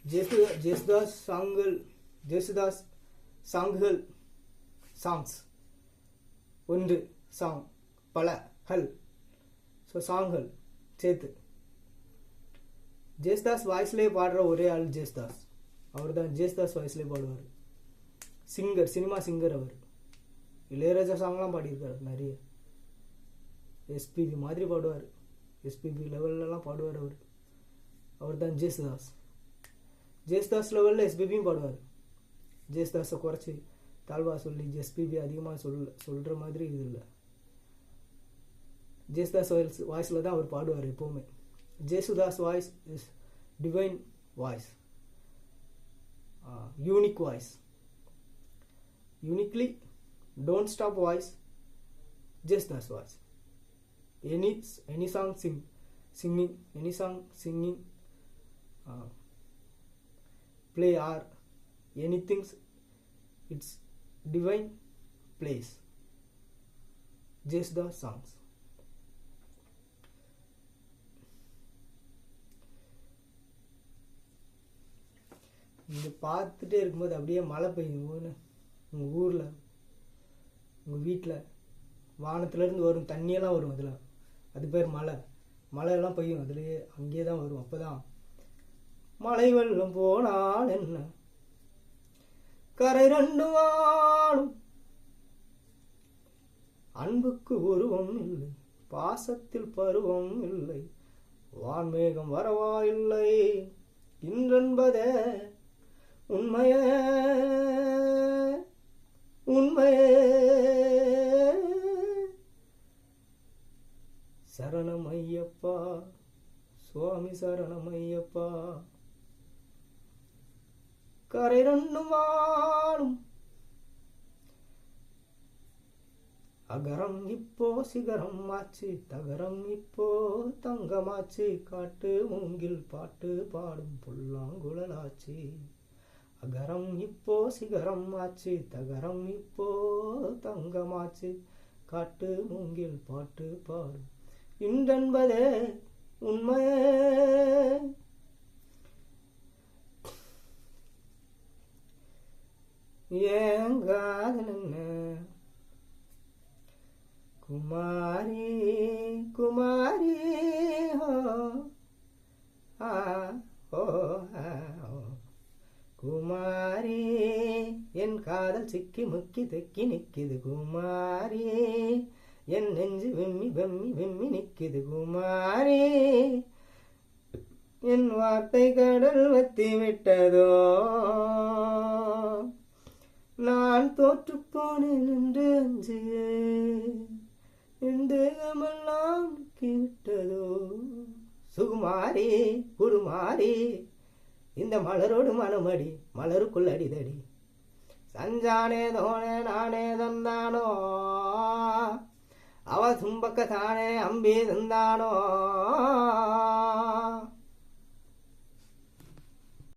Yesudas சாங்குகள் songs ஒன்று song பல ஹல் ஸோ சாங்குகள் சேர்த்து ஜேசுதாஸ் வாய்ஸ்லேயே பாடுற ஒரே ஆள் ஜேசுதாஸ். அவர் தான் ஜேசுதாஸ் வாய்ஸ்லேயே பாடுவார். சிங்கர், சினிமா சிங்கர் அவர். இளையராஜா சாங்லாம் பாடியிருக்காரு நிறைய. எஸ்பிபி மாதிரி பாடுவார், எஸ்பிபி லெவல்லலாம் பாடுவார் அவர். அவர் தான் ஜேசுதாஸ். ஜேசுதாஸ் லெவலில் எஸ்பிபியும் பாடுவார். ஜேசுதாஸை குறைச்சி தாழ்வா சொல்லி எஸ்பிபி அதிகமாக சொல்கிற மாதிரி இது இல்லை. ஜேசுதாஸ் வாய்ஸில் தான் அவர் பாடுவார் எப்போவுமே. Jesudas voice is divine voice, unique voice, uniquely don't stop voice, Jesudas voice. Any song singing, any song singing, play or anything, it's divine place. Just the songs. இந்த பார்த்துட்டே இருக்கும்போது அப்படியே மழை பெய்யும். உங்கள் ஊரில், உங்கள் வீட்டில் வானத்துலேருந்து வரும் தண்ணியெல்லாம் வரும். அதில் அது பேர் மழை. மழையெல்லாம் பெய்யும் அதுலேயே, அங்கேயே தான் வரும். அப்போ தான் மழை வெள்ளம் போனால் என்ன, கரை ரெண்டு வாழும், அன்புக்கு உருவம் இல்லை, பாசத்தில் பருவம் இல்லை, வான்மேகம் வரவா இல்லை, இன்றென்பதே உண்மையே உண்மையே. சரணம் ஐயப்பா சுவாமி சரணம் ஐயப்பா. கரை ரெண்டும் வாழும் அகரம் இப்போ சிகரம் ஆச்சு, தகரம் இப்போ தங்கமாச்சு, காட்டு மூங்கில் பாட்டு பாடும் புல்லாங்குழலாச்சு. அகரம் இப்போ சிகரம் ஆச்சு, தகரம் இப்போ தங்கமாச்சு, காட்டு மூங்கில் பாட்டு பாடும், இன்றென்பதே உண்மையே. ஏங்காதன குமாரி குமாரி ஹோ ஹோ குமாரி, என் காதல் சிக்கி முக்கி தெக்கி நிக்கிது குமாரி, என் நெஞ்சு வெம்மி வெம்மி வெம்மி நிக்கிது குமாரி, என் வார்த்தை கடல் வத்தி விட்டதோ, நான் தோற்று போனேன் என்று அஞ்சியே, என் தேகமெல்லாம் விட்டதோ. சுகுமாரி குருமாரி, இந்த மலரோடு மனமடி மலருக்குள் அடிதடி, சஞ்சானே தோனே நானே தந்தானோ, அவ தும்பக்க தானே அம்பி தந்தானோ,